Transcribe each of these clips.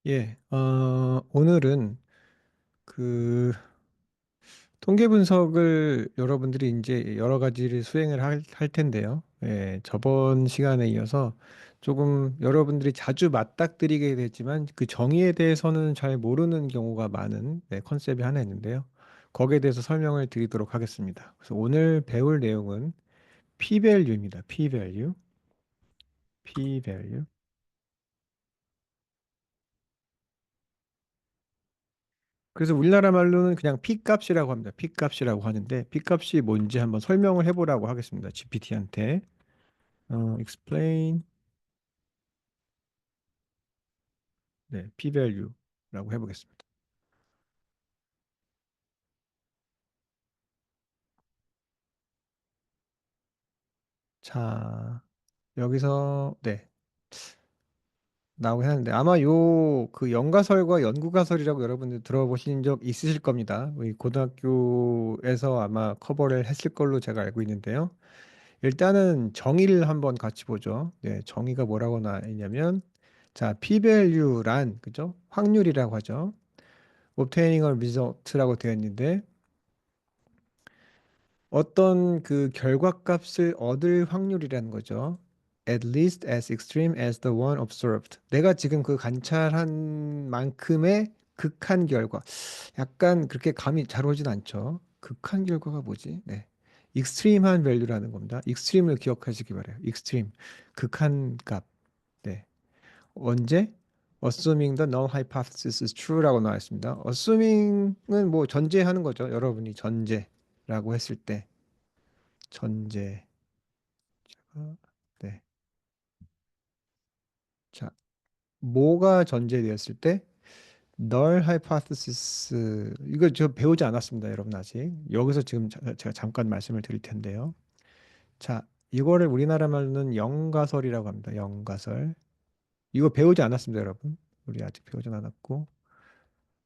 예, 오늘은 그 통계 분석을 여러분들이 이제 여러 가지를 수행을 할 텐데요. 예, 저번 시간에 이어서 조금 여러분들이 자주 맞닥뜨리게 되지만 그 정의에 대해서는 잘 모르는 경우가 많은 컨셉이 하나 있는데요. 거기에 대해서 설명을 드리도록 하겠습니다. 그래서 오늘 배울 내용은 p-value입니다. p-value. p-value. 그래서 우리나라 말로는 그냥 P값이라고 합니다. P값이라고 하는데 P값이 뭔지 한번 설명을 해보라고 하겠습니다. GPT한테. explain, 네, P-value라고 해보겠습니다. 자, 여기서 네, 나오긴 하는데 아마 요 그 연가설과 연구가설이라고 여러분들 들어보신 적 있으실 겁니다. 우리 고등학교에서 아마 커버를 했을 걸로 제가 알고 있는데요. 일단은 정의를 한번 같이 보죠. 네, 정의가 뭐라고 나와 있냐면 자, p-value란 그죠? 확률이라고 하죠. obtaining a result라고 되어 있는데 어떤 그 결과값을 얻을 확률이라는 거죠. At least as extreme as the one observed. 내가 지금 그 관찰한 만큼의 극한 결과. 약간 그렇게 감이 잘 오진 않죠. 극한 결과가 뭐지? 네. 익스트림한 밸류라는 겁니다. 익스트림을 기억하시기 바래요. 익스트림. 극한 값. 네. 언제? Assuming the null hypothesis is true라고 나와 있습니다. Assuming은 뭐 전제하는 거죠. 여러분이 전제라고 했을 때 전제. 네. 자, 뭐가 전제되었을 때 null hypothesis 이거 저 배우지 않았습니다, 여러분 아직. 여기서 지금 제가 잠깐 말씀을 드릴 텐데요. 자, 이거를 우리나라 말로는 영가설이라고 합니다. 영가설. 이거 배우지 않았습니다, 여러분. 우리 아직 배우지 않았고.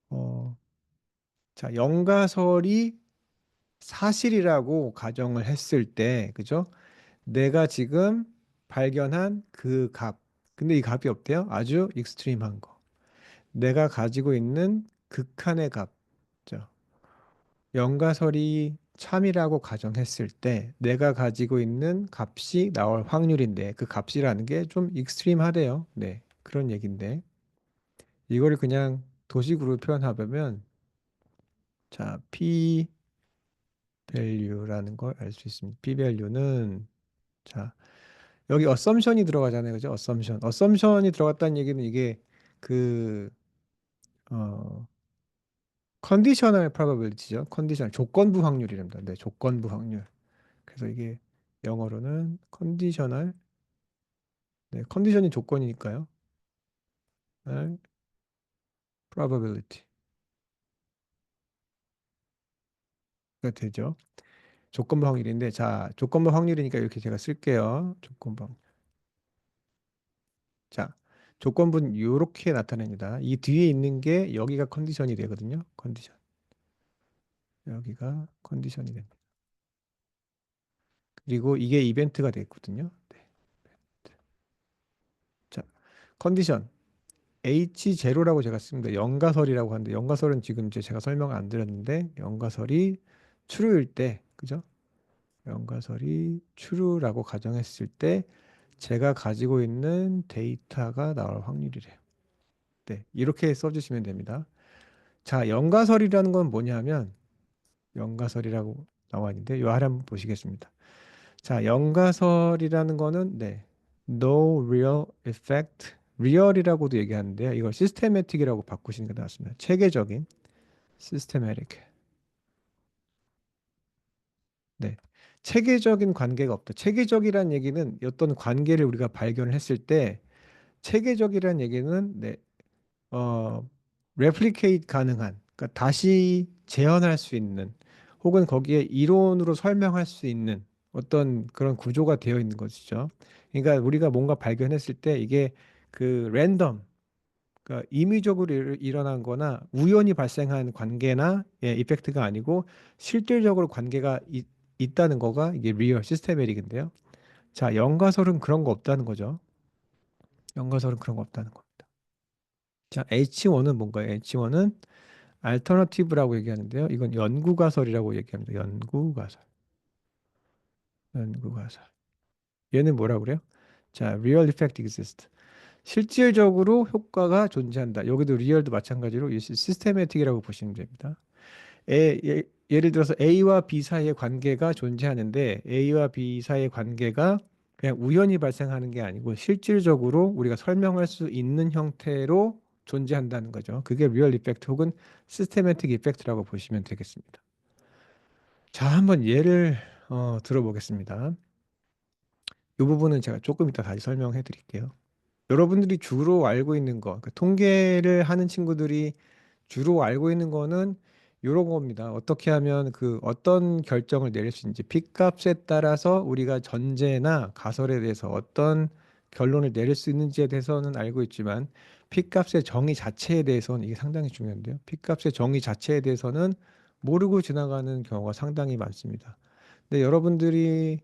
어, 자, 영가설이 사실이라고 가정을 했을 때, 그죠? 내가 지금 발견한 그 값. 근데 이 값이 없대요. 아주 익스트림한 거. 내가 가지고 있는 극한의 값. 죠. 영가설이 참이라고 가정했을 때 내가 가지고 있는 값이 나올 확률인데 그 값이라는 게 좀 익스트림하대요. 네. 그런 얘기인데 이거를 그냥 도식으로 표현하면 자, P value라는 걸 알 수 있습니다. P value는 자, 여기 assumption이 들어가잖아요. 그죠? assumption. assumption이 들어갔다는 얘기는 이게 그 어, conditional probability죠. conditional 조건부 확률이랍니다. 네, 조건부 확률. 그래서 이게 영어로는 conditional 네, 컨디션이 조건이니까요. 네, probability가 되죠. 조건부 확률인데 자, 조건부 확률이니까 이렇게 제가 쓸게요. 조건부 확률. 자, 조건부는 이렇게 나타냅니다. 이 뒤에 있는 게 여기가 컨디션이 되거든요. 컨디션. 여기가 컨디션이 됩니다. 그리고 이게 이벤트가 되거든요. 네. 자, 컨디션 H0라고 제가 씁니다. 영가설이라고 하는데 영가설은 지금 이제 제가 설명 안 드렸는데 영가설이 true일 때, 그죠? 영가설이 true라고 가정했을 때 제가 가지고 있는 데이터가 나올 확률이래요. 네, 이렇게 써주시면 됩니다. 자, 영가설이라는 건 뭐냐면 영가설이라고 나와 있는데 요 아래 한번 보시겠습니다. 자, 영가설이라는 거는 네, no real effect, real이라고도 얘기하는데요. 이걸 systematic이라고 바꾸시는 게 낫습니다. 체계적인, systematic. 네, 체계적인 관계가 없다. 체계적이란 얘기는 어떤 관계를 우리가 발견을 했을 때 체계적이란 얘기는 네, 어, replicate 가능한, 그러니까 다시 재현할 수 있는, 혹은 거기에 이론으로 설명할 수 있는 어떤 그런 구조가 되어 있는 것이죠. 그러니까 우리가 뭔가 발견했을 때 이게 그 랜덤, 그러니까 임의적으로 일어난 거나 우연히 발생한 관계나 예, 이펙트가 아니고 실질적으로 관계가 있다는 거가 이게 리얼 시스테메릭인데요. 자, 연가설은 그런 거 없다는 거죠. 연가설은 그런 거 없다는 겁니다. 자, H1은 뭔가요? H1은 alternative라고 얘기하는데요. 이건 연구가설이라고 얘기합니다. 연구가설. 연구가설. 얘는 뭐라고 그래요? 자, real effect exist. 실질적으로 효과가 존재한다. 여기도 리얼도 마찬가지로 시스테매틱이라고 보시면 됩니다. 예를 들어서 A와 B 사이의 관계가 존재하는데 A와 B 사이의 관계가 그냥 우연히 발생하는 게 아니고 실질적으로 우리가 설명할 수 있는 형태로 존재한다는 거죠. 그게 리얼 이펙트 혹은 시스테매틱 이펙트라고 보시면 되겠습니다. 자, 한번 예를 들어보겠습니다. 이 부분은 제가 조금 이따 다시 설명해 드릴게요. 여러분들이 주로 알고 있는 거, 그 통계를 하는 친구들이 주로 알고 있는 거는 이런 겁니다. 어떻게 하면 그 어떤 결정을 내릴 수 있는지, 핏값에 따라서 우리가 전제나 가설에 대해서 어떤 결론을 내릴 수 있는지에 대해서는 알고 있지만, 핏값의 정의 자체에 대해서는 이게 상당히 중요한데요. 핏값의 정의 자체에 대해서는 모르고 지나가는 경우가 상당히 많습니다. 근데 여러분들이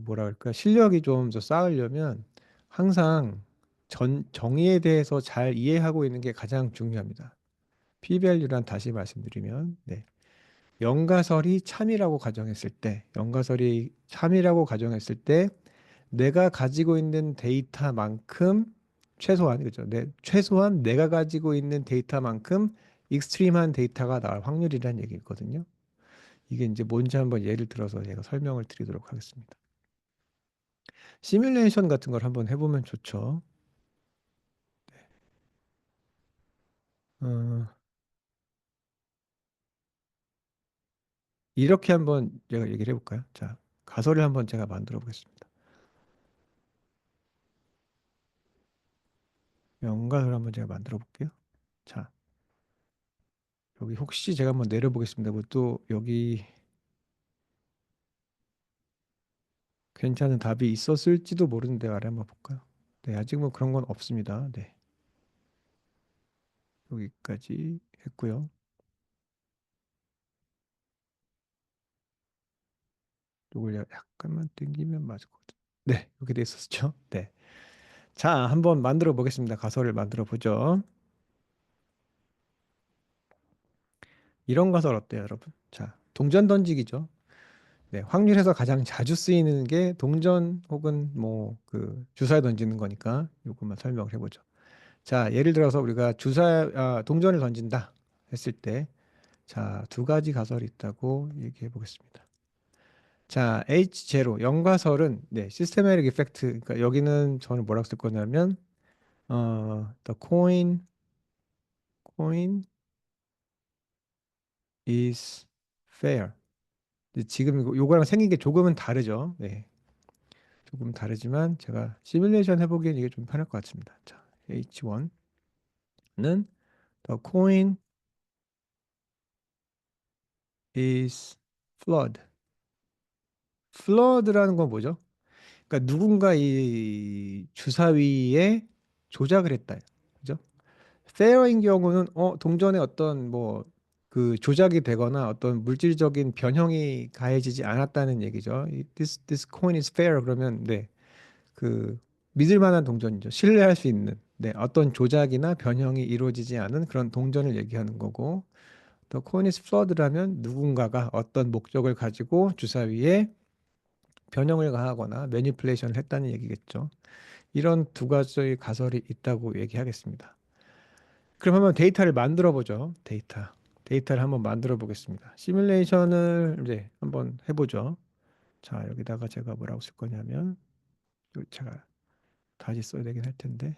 뭐라 그럴까, 실력이 좀 더 쌓으려면 항상 정의에 대해서 잘 이해하고 있는 게 가장 중요합니다. P-value란 다시 말씀드리면, 네. 연가설이 참이라고 가정했을 때, 연가설이 참이라고 가정했을 때, 내가 가지고 있는 데이터만큼 최소한, 그죠? 최소한 내가 가지고 있는 데이터만큼 익스트림한 데이터가 나올 확률이라는 얘기거든요. 이게 이제 뭔지 한번 예를 들어서 제가 설명을 드리도록 하겠습니다. 시뮬레이션 같은 걸 한번 해보면 좋죠. 어, 이렇게 한번 제가 얘기를 해볼까요? 자, 가설을 한번 제가 만들어 보겠습니다. 연가설 한번 제가 만들어 볼게요. 자, 여기 혹시 제가 한번 내려보겠습니다. 또 여기 괜찮은 답이 있었을지도 모르는데 아래 한번 볼까요? 네, 아직 뭐 그런 건 없습니다. 네, 여기까지 했고요. 이걸 약간만 당기면 맞을 것 같아요. 네, 이렇게 돼 있었죠. 네. 자, 한번 만들어 보겠습니다. 가설을 만들어 보죠. 이런 가설 어때요, 여러분? 자, 동전 던지기죠. 네, 확률에서 가장 자주 쓰이는 게 동전 혹은 뭐 주사에 던지는 거니까 요것만 설명을 해보죠. 자, 예를 들어서 우리가 동전을 던진다 했을 때, 자, 두 가지 가설이 있다고 얘기해 보겠습니다. 자, H0 영가설은 네, 시스테매틱 이펙트. 그러니까 여기는 저는 뭐라고 쓸 거냐면 the coin is fair. 지금 요거랑 생긴 게 조금은 다르죠. 네. 조금 다르지만 제가 시뮬레이션 해보기엔 이게 좀 편할 것 같습니다. 자, H1는 the coin is flawed. flawed라는 건 뭐죠? 그러니까 누군가 이 주사위에 조작을 했다. 그죠? fair인 경우는 동전에 어떤 뭐 조작이 되거나 어떤 물질적인 변형이 가해지지 않았다는 얘기죠. This coin is fair 그러면 네. 그 믿을 만한 동전이죠. 신뢰할 수 있는 어떤 조작이나 변형이 이루어지지 않은 그런 동전을 얘기하는 거고 더 코니스 플러드라면 누군가가 어떤 목적을 가지고 주사위에 변형을 가하거나 매니플레이션을 했다는 얘기겠죠. 이런 두 가지의 가설이 있다고 얘기하겠습니다. 그럼 한번 데이터를 만들어 보죠. 데이터를 한번 만들어 보겠습니다. 시뮬레이션을 이제 한번 해보죠. 자, 여기다가 제가 뭐라고 쓸 거냐면 제가 다시 써야 되긴 할 텐데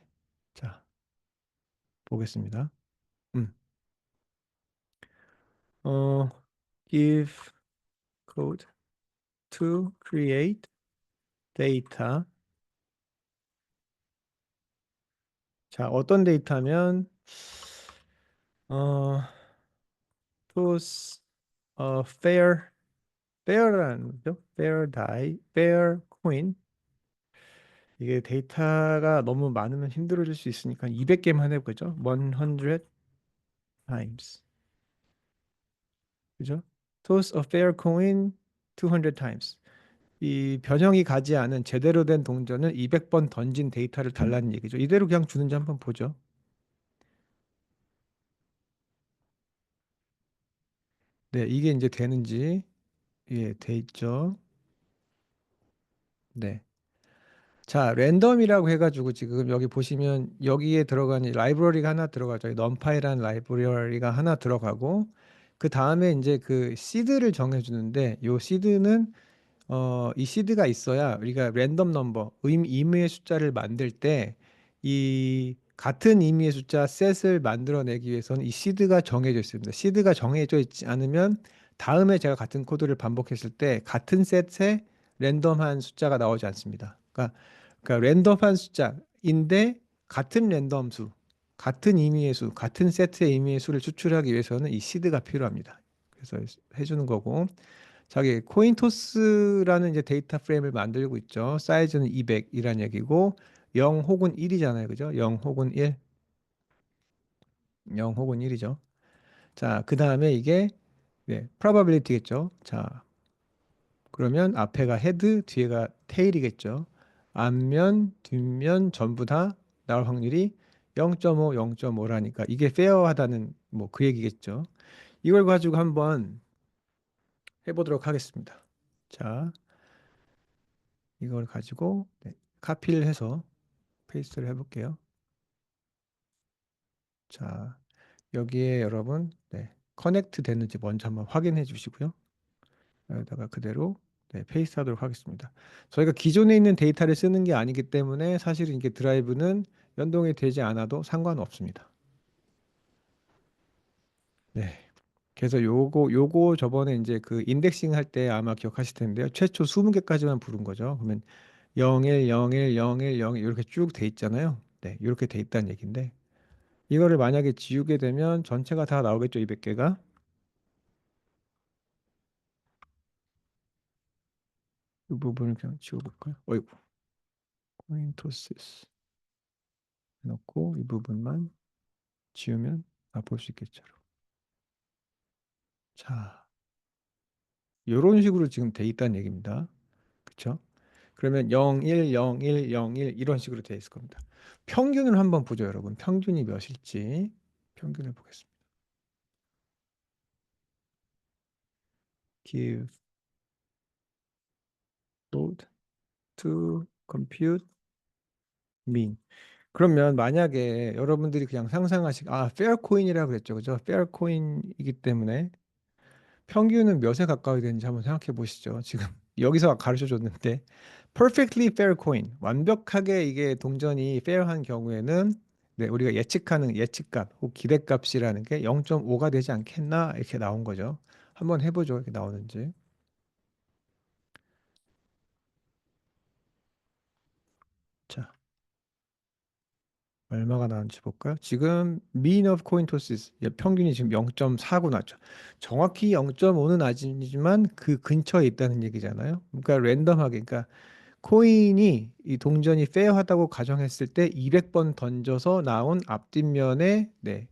자, 보겠습니다. 음. 어, give code to create data. 자, 어떤 데이터면 어, choose a fair라는 거죠. fair coin. 이게 데이터가 너무 많으면 힘들어질 수 있으니까 200개만 해보죠. 100 times. 그죠? toss a fair coin 200 times. 이 변형이 가지 않은 제대로 된 동전을 200번 던진 데이터를 달라는 얘기죠. 이대로 그냥 주는지 한번 보죠. 네, 이게 이제 되는지 예, 돼 있죠. 네. 자, 랜덤이라고 해가지고 지금 여기 보시면 여기에 들어간 이 라이브러리가 하나 들어가죠. 넘파이라는 라이브러리가 하나 들어가고 그 다음에 이제 그 시드를 정해주는데 요 시드는 이 시드가 있어야 우리가 랜덤 넘버, 임의의 숫자를 만들 때 이 같은 의미의 숫자 셋을 만들어내기 위해서는 이 시드가 정해져 있습니다. 시드가 정해져 있지 않으면 다음에 제가 같은 코드를 반복했을 때 같은 셋에 랜덤한 숫자가 나오지 않습니다. 그러니까 랜덤한 숫자인데 같은 랜덤 수, 같은 의미의 수, 같은 세트의 의미의 수를 추출하기 위해서는 이 시드가 필요합니다. 그래서 해주는 거고. 자기 코인토스라는 이제 데이터 프레임을 만들고 있죠. 사이즈는 200이란 얘기고 0 혹은 1이잖아요. 그죠? 0 혹은 1. 0 혹은 1이죠. 자, 그다음에 이게 네, probability겠죠. 자, 그러면 앞에가 헤드, 뒤에가 테일이겠죠. 앞면, 뒷면 전부 다 나올 확률이 0.5, 0.5라니까 이게 페어하다는 뭐 그 얘기겠죠. 이걸 가지고 한번 해보도록 하겠습니다. 자, 이걸 가지고 네, 카피를 해서 페이스트를 해볼게요. 자, 여기에 여러분 네, 커넥트 됐는지 먼저 한번 확인해 주시고요. 여기다가 그대로 네, 페이스트 하도록 하겠습니다. 저희가 기존에 있는 데이터를 쓰는 게 아니기 때문에 사실은 이게 드라이브는 연동이 되지 않아도 상관없습니다. 네. 그래서 요거 저번에 이제 그 인덱싱 할 때 아마 기억하실 텐데요. 최초 20개까지만 부른 거죠. 그러면 01, 01, 01, 01 이렇게 쭉 돼 있잖아요. 네, 이렇게 돼 있다는 얘기인데 이거를 만약에 지우게 되면 전체가 다 나오겠죠, 200개가. 이 부분을 그냥 지워볼까요? 어이구, 포인토시스 해놓고 이 부분만 지우면 볼 수 있겠죠. 자, 이런 식으로 지금 돼 있다는 얘기입니다. 그렇죠? 그러면 0, 1, 0, 1, 0, 1 이런 식으로 돼 있을 겁니다. 평균을 한번 보죠, 여러분. 평균이 몇일지 평균을 보겠습니다. Give load to compute mean. 그러면 만약에 여러분들이 그냥 페어코인이라고 그랬죠. 그죠? 페어코인이기 때문에 평균은 몇에 가까워야 되는지 한번 생각해 보시죠. 지금 여기서 가르쳐 줬는데 perfectly fair coin 완벽하게 이게 동전이 fair한 경우에는 네, 우리가 예측하는 예측값 혹 기대값이라는 게 0.5가 되지 않겠나 이렇게 나온 거죠. 한번 해보죠. 이렇게 나오는지. 자, 얼마가 나왔는지 볼까요? 지금 mean of coin tosses 평균이 지금 0.4구 나죠. 정확히 0.5는 아니지만 그 근처에 있다는 얘기잖아요. 그러니까 랜덤하게 그러니까 코인이 이 동전이 페어하다고 가정했을 때 200번 던져서 나온 앞뒷면에 네,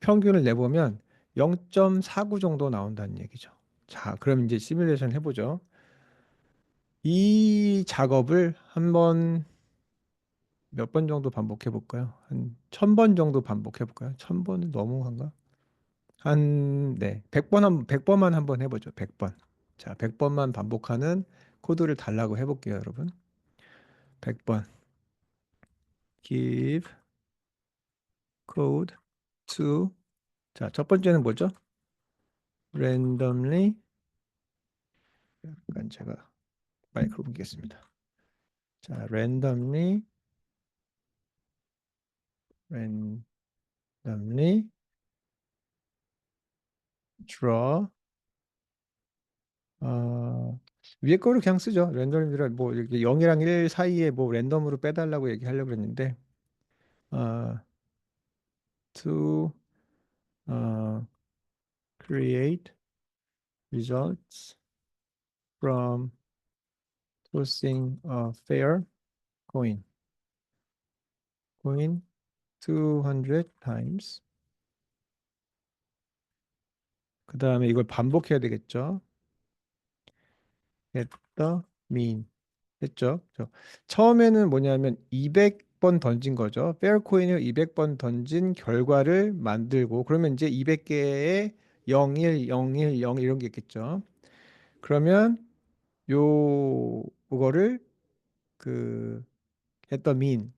평균을 내보면 0.49 정도 나온다는 얘기죠. 자, 그럼 이제 시뮬레이션 해보죠. 이 작업을 한번 몇 번 정도 반복해 볼까요? 한 1000번 정도 반복해 볼까요? 1000번은 너무한가? 네, 100번만 한번 해보죠. 100번. 자, 100번만 반복하는 코드를 달라고 해볼게요, 여러분. 100번. give code to 자, 첫 번째는 뭐죠? randomly 약간 제가 마이크로 옮기겠습니다. 자, randomly draw 위에 거를 그냥 쓰죠. 랜덤이라 뭐 이렇게 0이랑 1 사이에 뭐 랜덤으로 빼달라고 얘기하려고 그랬는데 어, to create results from tossing a fair coin coin 200 times 그 다음에 이걸 반복해야 되겠죠. get the mean 했죠. 처음에는 뭐냐면 200번 던진 거죠. 페어 코인을 200번 던진 결과를 만들고 그러면 이제 200개의 01, 01, 0 이런 게 있겠죠. 그러면 그거를 그 했던 mean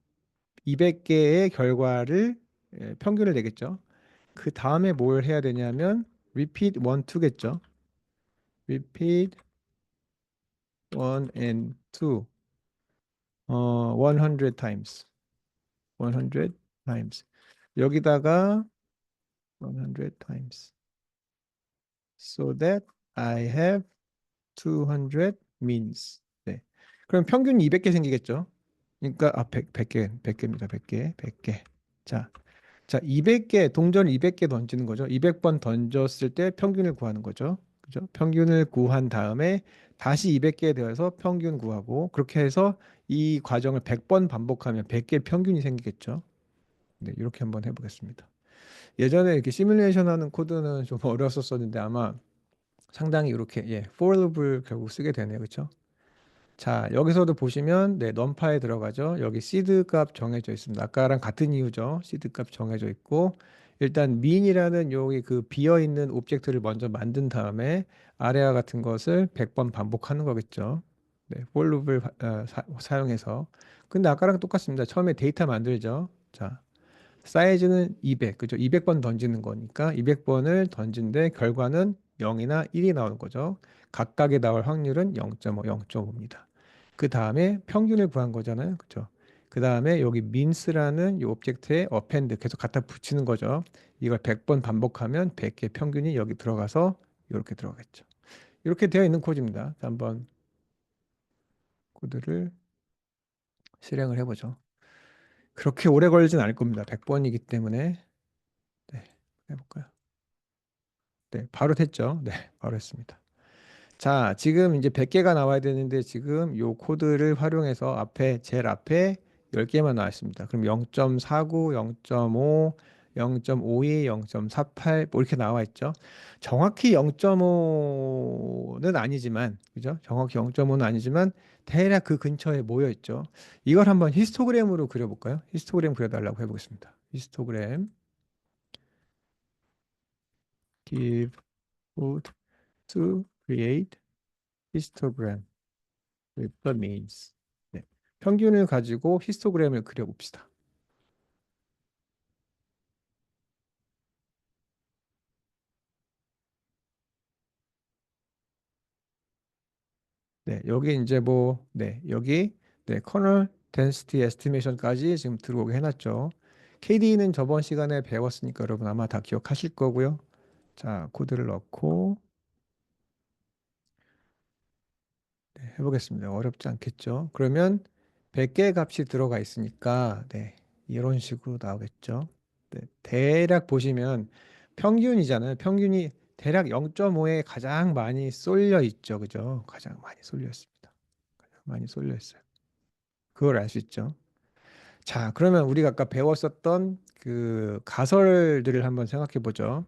200개의 결과를 평균을 내겠죠. 그 다음에 뭘 해야 되냐면 repeat 1, 2겠죠. repeat 1 and 2 100 times 100 times 여기다가 100 times so that I have 200 means 네. 그럼 평균 200개 생기겠죠. 그러니까 100개 100개입니다. 100개 100개 자, 200개, 동전 200개 던지는 거죠. 200번 던졌을 때 평균을 구하는 거죠. 그죠? 평균을 구한 다음에 다시 200개 되어서 평균 구하고 그렇게 해서 이 과정을 100번 반복하면 100개 평균이 생기겠죠. 네, 이렇게 한번 해보겠습니다. 예전에 이렇게 시뮬레이션 하는 코드는 좀 어려웠었는데 아마 상당히 이렇게 for loop을 결국 쓰게 되네요. 그렇죠? 자, 여기서도 보시면 넘파에 들어가죠. 여기 시드 값 정해져 있습니다. 아까랑 같은 이유죠. 시드 값 정해져 있고 일단 min이라는 여기 그 비어 있는 오브젝트를 먼저 만든 다음에 아래와 같은 것을 100번 반복하는 거겠죠. 네, for loop을 사용해서. 근데 아까랑 똑같습니다. 처음에 데이터 만들죠. 자, 사이즈는 200, 그죠? 200번 던지는 거니까 200번을 던진데 결과는 0이나 1이 나오는 거죠. 각각에 나올 확률은 0.5, 0.5입니다. 그 다음에 평균을 구한 거잖아요. 그죠? 그 다음에 여기 min스라는 이 오브젝트에 append 계속 갖다 붙이는 거죠. 이걸 100번 반복하면 100개 평균이 여기 들어가서 이렇게 들어가겠죠. 이렇게 되어 있는 코드입니다. 자, 한번 코드를 실행을 해보죠. 그렇게 오래 걸리진 않을 겁니다. 100번이기 때문에. 네, 해볼까요? 네, 바로 됐죠. 네, 바로 했습니다. 자, 지금 이제 100개가 나와야 되는데 지금 요 코드를 활용해서 제일 앞에 10개만 나와 있습니다. 그럼 0.49, 0.5, 0.52, 0.48 뭐 이렇게 나와 있죠. 정확히 0.5는 아니지만, 그죠? 정확히 0.5는 아니지만 대략 그 근처에 모여 있죠. 이걸 한번 히스토그램으로 그려볼까요? 히스토그램 그려달라고 해보겠습니다. 히스토그램 give code to create histogram with the means. 네. 평균을 가지고 히스토그램을 그려봅시다. 네, 여기 이제 여기 커널 덴시티 에스티메이션까지 지금 들어오게 해놨죠. KD는 저번 시간에 배웠으니까 여러분 아마 다 기억하실 거고요. 자, 코드를 넣고 해보겠습니다. 어렵지 않겠죠? 그러면 100개의 값이 들어가 있으니까 이런 식으로 나오겠죠. 네, 대략 보시면 평균이잖아요. 평균이 대략 0.5에 가장 많이 쏠려 있죠. 그죠? 가장 많이 쏠려 있습니다. 가장 많이 쏠려 있어요. 그걸 알 수 있죠. 자, 그러면 우리가 아까 배웠었던 그 가설들을 한번 생각해 보죠.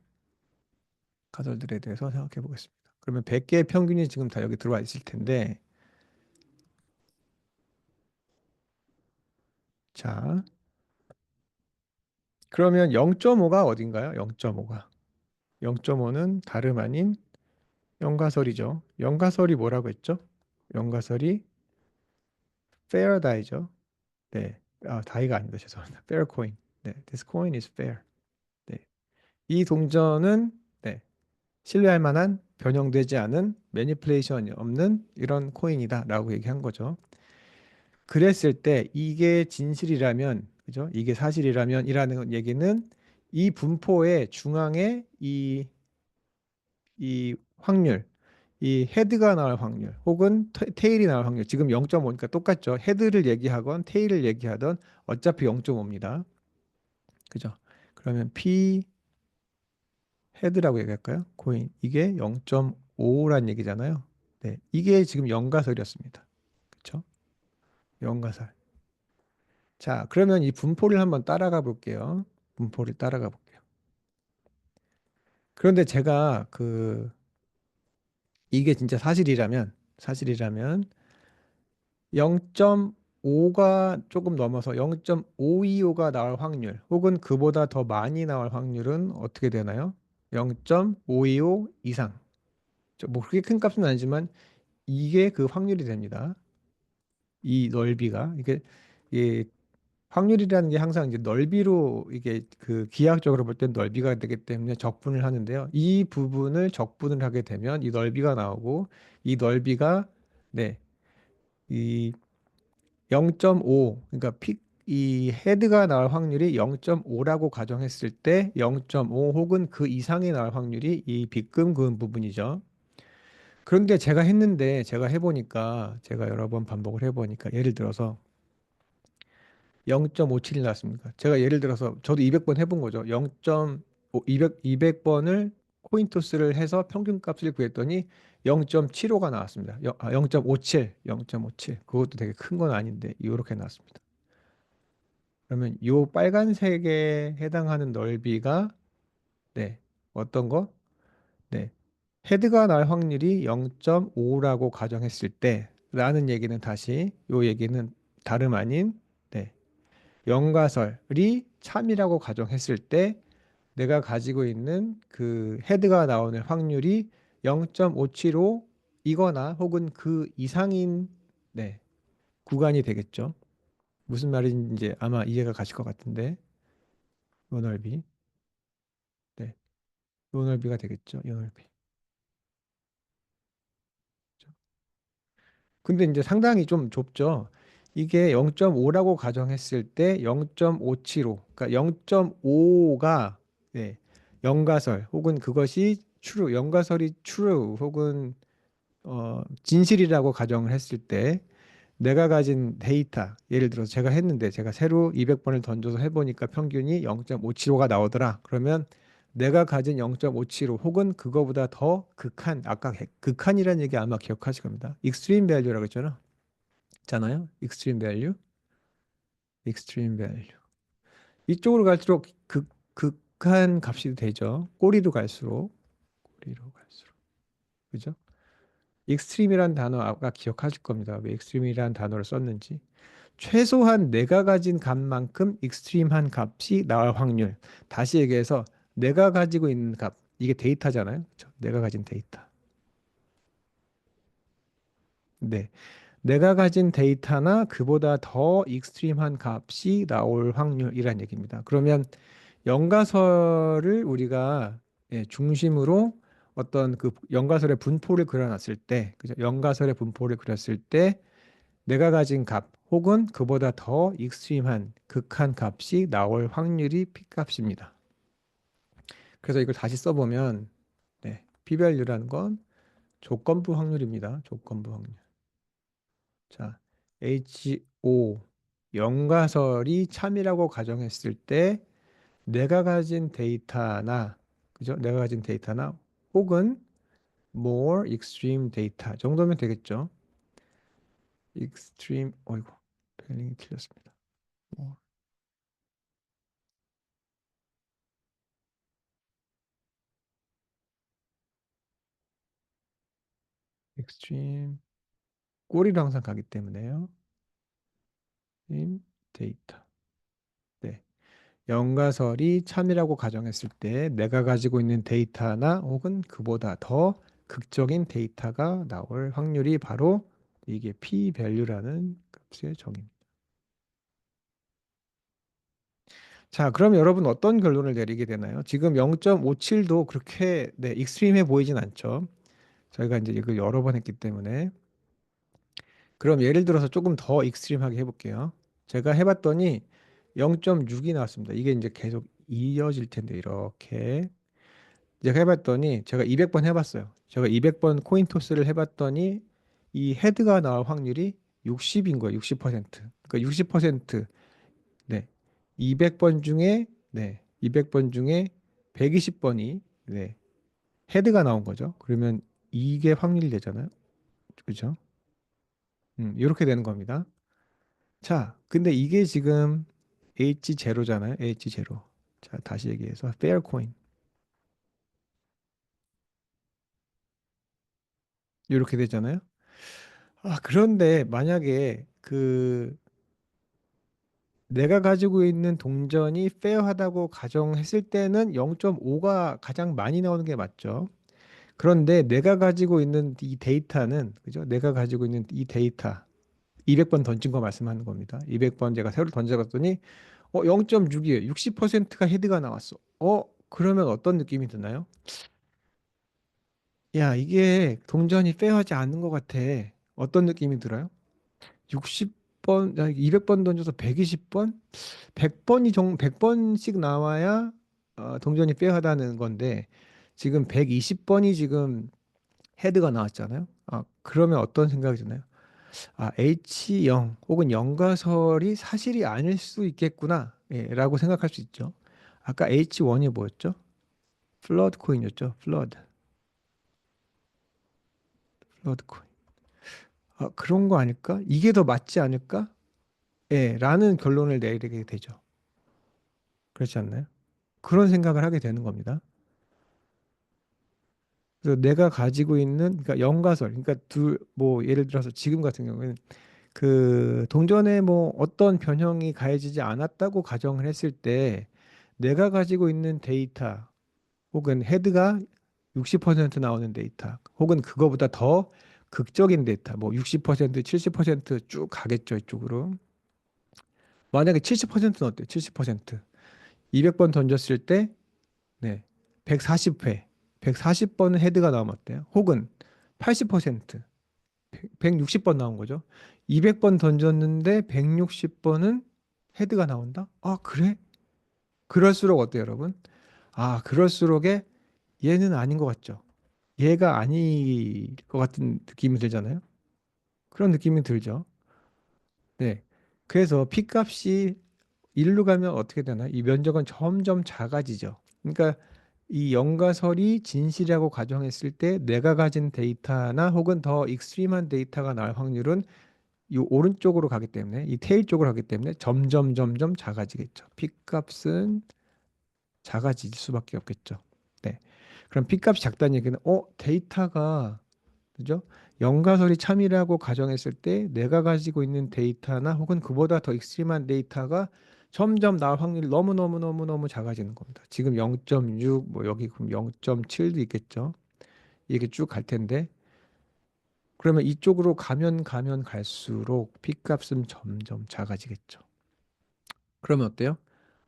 가설들에 대해서 생각해 보겠습니다. 그러면 100개의 평균이 지금 다 여기 들어와 있을 텐데 자, 그러면 0.5가 어딘가요? 0.5가. 0.5는 다름 아닌 영가설이죠. 영가설이 뭐라고 했죠? 영가설이 fair다이죠. 네. 아, 다이가 아니다. 죄송합니다. fair coin. 네. This coin is fair. 네. 이 동전은 신뢰할 만한 변형되지 않은 매니플레이션이 없는 이런 코인이다라고 얘기한 거죠. 그랬을 때 이게 진실이라면 그죠? 이게 사실이라면 이라는 얘기는 이 분포의 중앙에 이 확률, 이 헤드가 나올 확률, 혹은 테일이 나올 확률. 지금 0.5니까 똑같죠. 헤드를 얘기하건 테일을 얘기하던 어차피 0.5입니다. 그죠? 그러면 P 헤드라고 얘기할까요? 코인. 이게 0.5란 얘기잖아요. 네, 이게 지금 연가설이었습니다. 그렇죠? 연가설. 자, 그러면 이 분포를 한번 따라가 볼게요. 분포를 따라가 볼게요. 그런데 제가 이게 진짜 사실이라면 0.5가 조금 넘어서 0.525가 나올 확률 혹은 그보다 더 많이 나올 확률은 어떻게 되나요? 0.525 이상. 뭐 그렇게 큰 값은 아니지만 이게 그 확률이 됩니다. 이 넓이가 이게 확률이라는 게 항상 이제 넓이로 이게 그 기하학적으로 볼 땐 넓이가 되기 때문에 적분을 하는데요. 이 부분을 적분을 하게 되면 이 넓이가 나오고 이 넓이가 네, 이 0.5 그러니까 이 헤드가 나올 확률이 0.5라고 가정했을 때 0.5 혹은 그 이상이 나올 확률이 이 빗금 그은 부분이죠. 그런데 제가 했는데 제가 해보니까 제가 여러 번 반복을 해보니까 예를 들어서 0.57이 나왔습니다. 제가 예를 들어서 저도 200번 해본 거죠. 0.5, 200번을 코인 토스를 해서 평균 값을 구했더니 0.75가 나왔습니다. 0.57, 0.57. 그것도 되게 큰 건 아닌데 이렇게 나왔습니다. 그러면 요 빨간색에 해당하는 넓이가 네, 어떤 거? 네. 헤드가 날 확률이 0.5라고 가정했을 때 라는 얘기는 다시 요 얘기는 다름 아닌 네. 영가설이 참이라고 가정했을 때 내가 가지고 있는 그 헤드가 나오는 확률이 0.575 이거나 혹은 그 이상인 네, 구간이 되겠죠. 무슨 말인지 이제 아마 이해가 가실 것 같은데 요 넓이 네, 요 넓이가 되겠죠. 요 넓이. 근데 이제 상당히 좀 좁죠. 이게 0.5라고 가정했을 때 0.575, 그러니까 0.5가 네, 영가설 혹은 그것이 true, 영가설이 true 혹은 진실이라고 가정을 했을 때 내가 가진 데이터, 예를 들어서 제가 했는데 제가 새로 200번을 던져서 해보니까 평균이 0.575가 나오더라. 그러면 내가 가진 0.575 혹은 그거보다 더 극한, 아까 극한이라는 얘기 아마 기억하실 겁니다. 익스트림 밸류라고 했잖아. 잖아요. 익스트림 밸류, 익스트림 밸류. 이쪽으로 갈수록 극한 값이 되죠. 꼬리로 갈수록, 꼬리로 갈수록. 그죠? 익스트림이란 단어 아까 기억하실 겁니다. 왜 익스트림이란 단어를 썼는지. 최소한 내가 가진 값만큼 익스트림한 값이 나올 확률. 다시 얘기해서 내가 가지고 있는 값. 이게 데이터잖아요. 그렇죠? 내가 가진 데이터. 네. 내가 가진 데이터나 그보다 더 익스트림한 값이 나올 확률이란 얘기입니다. 그러면 연가설을 우리가 중심으로 어떤 그 연가설의 분포를 그려놨을 때, 그죠? 연가설의 분포를 그렸을 때 내가 가진 값 혹은 그보다 더 익스트림한 극한 값이 나올 확률이 P값입니다. 그래서 이걸 다시 써보면 네, P밸류라는 건 조건부 확률입니다. 조건부 확률. 자, HO 연가설이 참이라고 가정했을 때 내가 가진 데이터나 그죠? 내가 가진 데이터나 혹은 more extreme data 정도면 되겠죠. extreme 어이구 스펠링이 틀렸습니다. more extreme 꼬리로 항상 가기 때문에요. in data. 네. 연가설이 참이라고 가정했을 때 내가 가지고 있는 데이터나 혹은 그보다 더 극적인 데이터가 나올 확률이 바로 이게 p-value라는 값의 정의입니다. 자, 그럼 여러분 어떤 결론을 내리게 되나요? 지금 0.57도 그렇게 네, 익스트림해 보이진 않죠. 저희가 이제 이걸 여러 번 했기 때문에. 그럼 예를 들어서 조금 더 익스트림하게 해볼게요. 제가 해봤더니 0.6이 나왔습니다. 이게 이제 계속 이어질 텐데 이렇게 제가 해봤더니 제가 200번 해봤어요. 제가 200번 코인 토스를 해봤더니 이 헤드가 나올 확률이 60인 거예요. 60%. 그러니까 60% 네. 200번 중에 네. 200번 중에 120번이 네. 헤드가 나온 거죠. 그러면 이게 확률이 되잖아요. 그죠? 이렇게 되는 겁니다. 자, 근데 이게 지금 H0잖아요. H0. 자, 다시 얘기해서 fair coin. 이렇게 되잖아요. 그런데 만약에 내가 가지고 있는 동전이 페어하다고 가정했을 때는 0.5가 가장 많이 나오는 게 맞죠. 그런데 내가 가지고 있는 이 데이터는, 그죠? 내가 가지고 있는 이 데이터, 200번 던진 거 말씀하는 겁니다. 200번 제가 새로 던져봤더니, 0.6이에요. 60%가 헤드가 나왔어. 그러면 어떤 느낌이 드나요? 야, 이게 동전이 페어하지 않는 것 같아. 어떤 느낌이 들어요? 60번, 200번 던져서 120번? 100번씩 나와야 동전이 페어하다는 건데 지금 120번이 지금 헤드가 나왔잖아요. 그러면 어떤 생각이 드나요? H0 혹은 영가설이 사실이 아닐 수 있겠구나. 예, 라고 생각할 수 있죠. 아까 H1이 뭐였죠? 플러드 코인이었죠. 플러드 코인. 그런 거 아닐까? 이게 더 맞지 않을까? 예, 라는 결론을 내리게 되죠. 그렇지 않나요? 그런 생각을 하게 되는 겁니다. 그래서 내가 가지고 있는 그러니까 연가설 그러니까 뭐 예를 들어서 지금 같은 경우에는 동전에 뭐 어떤 변형이 가해지지 않았다고 가정을 했을 때 내가 가지고 있는 데이터 혹은 헤드가 60% 나오는 데이터 혹은 그거보다 더 극적인 데이터 뭐 60% 70%쭉 가겠죠 이쪽으로. 만약에 70%는 어때요? 70% 200번 던졌을 때 네. 140회 140번은 헤드가 나오면 어때요? 혹은 80% 160번 나온 거죠. 200번 던졌는데 160번은 헤드가 나온다? 그래? 그럴수록 어때요, 여러분? 그럴수록에 얘는 아닌 것 같죠? 얘가 아닐 것 같은 느낌이 들잖아요. 그런 느낌이 들죠. 네. 그래서 P값이 1로 가면 어떻게 되나? 이 면적은 점점 작아지죠. 그러니까 이 영가설이 진실이라고 가정했을 때 내가 가진 데이터나 혹은 더 익스트림한 데이터가 나올 확률은 이 오른쪽으로 가기 때문에 이 테일 쪽으로 가기 때문에 점점 작아지겠죠. P값은 작아질 수밖에 없겠죠. 네. 그럼 P값이 작다는 얘기는 데이터가 그죠? 영가설이 참이라고 가정했을 때 내가 가지고 있는 데이터나 혹은 그보다 더 익스트림한 데이터가 점점 나올 확률이 너무 작아지는 겁니다. 지금 0.6, 뭐 여기 그럼 0.7도 있겠죠. 이게 쭉 갈 텐데 그러면 이쪽으로 가면 갈수록 P값은 점점 작아지겠죠. 그러면 어때요?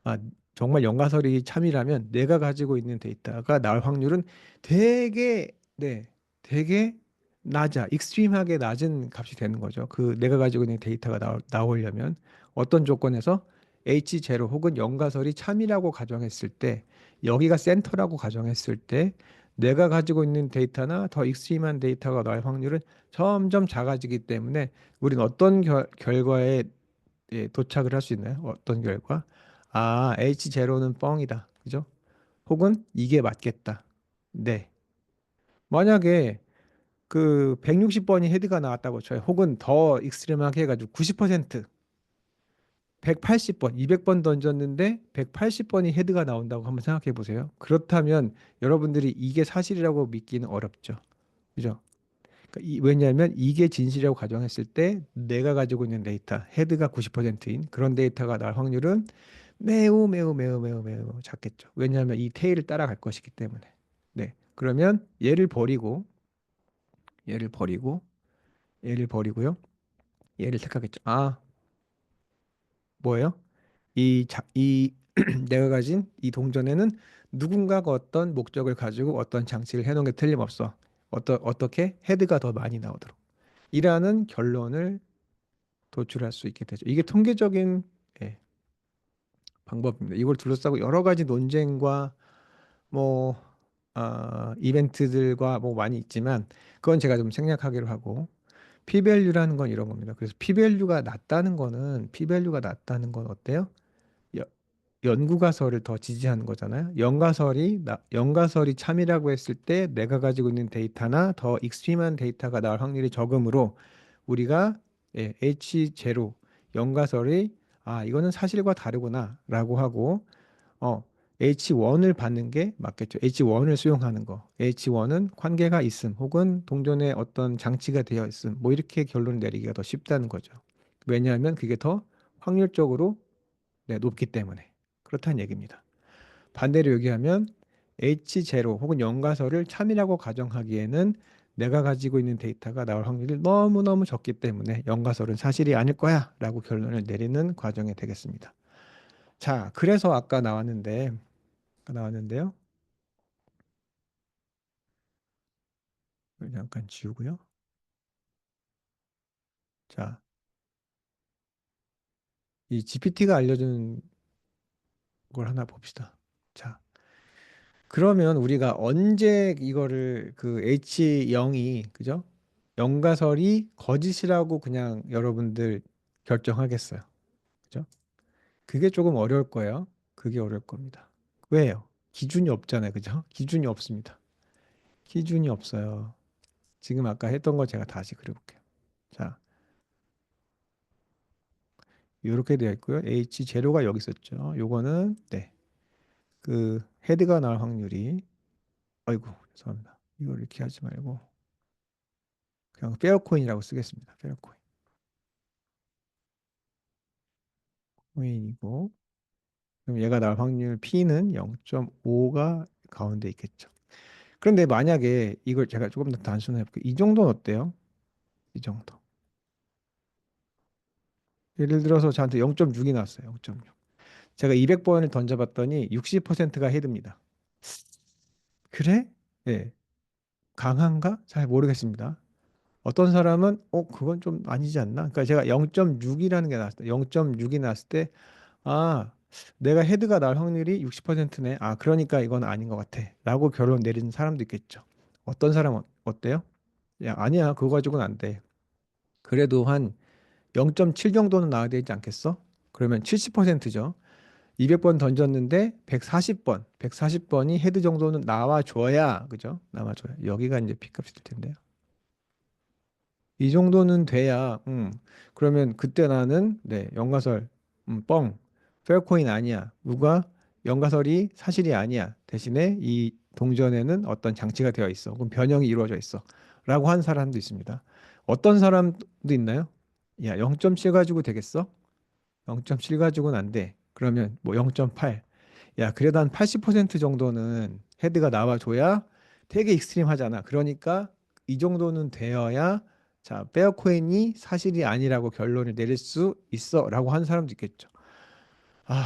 아, 정말 연가설이 참이라면 내가 가지고 있는 데이터가 나올 확률은 되게, 네, 되게 낮아, 익스트림하게 낮은 값이 되는 거죠. 내가 가지고 있는 데이터가 나오려면 어떤 조건에서 H0 혹은 연가설이 참이라고 가정했을 때, 여기가 센터라고 가정했을 때, 내가 가지고 있는 데이터나 더 익스트림한 데이터가 나올 확률은 점점 작아지기 때문에 우리는 어떤 결과에 도착을 할 수 있나요? 어떤 결과? H0는 뻥이다. 그죠? 혹은 이게 맞겠다. 네. 만약에 160번이 헤드가 나왔다고 쳐요. 혹은 더 익스트림하게 해가지고 90%, 180번, 200번 던졌는데 180번이 헤드가 나온다고 한번 생각해 보세요. 그렇다면 여러분들이 이게 사실이라고 믿기는 어렵죠. 그죠? 그러니까 왜냐하면 이게 진실이라고 가정했을 때 내가 가지고 있는 데이터, 헤드가 90%인 그런 데이터가 나올 확률은 매우 작겠죠. 왜냐하면 이 테일을 따라갈 것이기 때문에. 네. 그러면 얘를 버리고, 얘를 버리고요. 얘를 택하겠죠. 뭐예요? 이 내가 가진 이 동전에는 누군가가 어떤 목적을 가지고 어떤 장치를 해놓은 게 틀림없어. 어떻게 헤드가 더 많이 나오도록. 이라는 결론을 도출할 수 있게 되죠. 이게 통계적인 예, 방법입니다. 이걸 둘러싸고 여러 가지 논쟁과 뭐 이벤트들과 뭐 많이 있지만 그건 제가 좀 생략하기로 하고 P-밸류라는 건 이런 겁니다. 그래서 P-밸류가 낮다는 건 어때요? 여- 연구가설을 더 지지하는 거잖아요. 연가설이 참이라고 했을 때 내가 가지고 있는 데이터나 더 익스트림한 데이터가 나올 확률이 적으므로 우리가 H0 연가설이 이거는 사실과 다르구나라고 하고 어 H1을 받는 게 맞겠죠. H1을 수용하는 거. H1은 관계가 있음 혹은 동전에 어떤 장치가 되어 있음. 뭐 이렇게 결론을 내리기가 더 쉽다는 거죠. 왜냐하면 그게 더 확률적으로 네, 높기 때문에. 그렇다는 얘기입니다. 반대로 얘기하면 H0 혹은 영가설을 참이라고 가정하기에는 내가 가지고 있는 데이터가 나올 확률이 너무너무 적기 때문에 영가설은 사실이 아닐 거야 라고 결론을 내리는 과정이 되겠습니다. 자, 그래서 아까 나왔는데요. 이걸 잠깐 지우고요. 자, 이 GPT가 알려준 걸 하나 봅시다. 자, 그러면 우리가 언제 이거를 그 H0이 그죠? 영가설이 거짓이라고 그냥 여러분들 결정하겠어요. 그죠? 그게 조금 어려울 거예요. 그게 어려울 겁니다. 왜요? 기준이 없잖아요. 그죠? 기준이 없습니다. 기준이 없어요. 지금 아까 했던 거 제가 다시 그려볼게요. 자, 이렇게 되어 있고요. H 제로가 여기 있었죠. 요거는 네. 그 헤드가 나올 확률이 아이고 죄송합니다. 이걸 이렇게 하지 말고 그냥 페어코인이라고 쓰겠습니다. 페어코인. 코인이고 그럼 얘가 나올 확률 P는 0.5가 가운데 있겠죠. 그런데 만약에 이걸 제가 조금 더 단순해 볼게요. 이 정도는 어때요? 이 정도. 예를 들어서 저한테 0.6이 나왔어요. 0.6. 제가 200번을 던져봤더니 60%가 헤드입니다. 그래? 네. 강한가? 잘 모르겠습니다. 어떤 사람은 그건 좀 아니지 않나? 그러니까 제가 0.6이라는 게 나왔을 때 0.6이 나왔을 때 아, 내가 헤드가 날 확률이 60%네. 아, 그러니까 이건 아닌 것 같아. 라고 결론 내리는 사람도 있겠죠. 어떤 사람은 어때요? 야, 아니야. 그거 가지고는 안 돼. 그래도 한 0.7 정도는 나와야 되지 않겠어? 그러면 70%죠. 200번 던졌는데 140번, 140번이 헤드 정도는 나와줘야, 그죠? 나와줘야. 여기가 이제 P값이 될 텐데요. 이 정도는 돼야, 그러면 그때 나는, 네, 연가설, 뻥, 페어코인 아니야. 누가 연가설이 사실이 아니야. 대신에 이 동전에는 어떤 장치가 되어 있어. 그럼 변형이 이루어져 있어. 라고 한 사람도 있습니다. 어떤 사람도 있나요? 야, 0.7 가지고 되겠어? 0.7 가지고는 안 돼. 그러면 뭐 0.8. 야, 그래도 한 80% 정도는 헤드가 나와줘야 되게 익스트림하잖아. 그러니까 이 정도는 되어야 자, 페어코인이 사실이 아니라고 결론을 내릴 수 있어라고 하는 사람도 있겠죠. 아,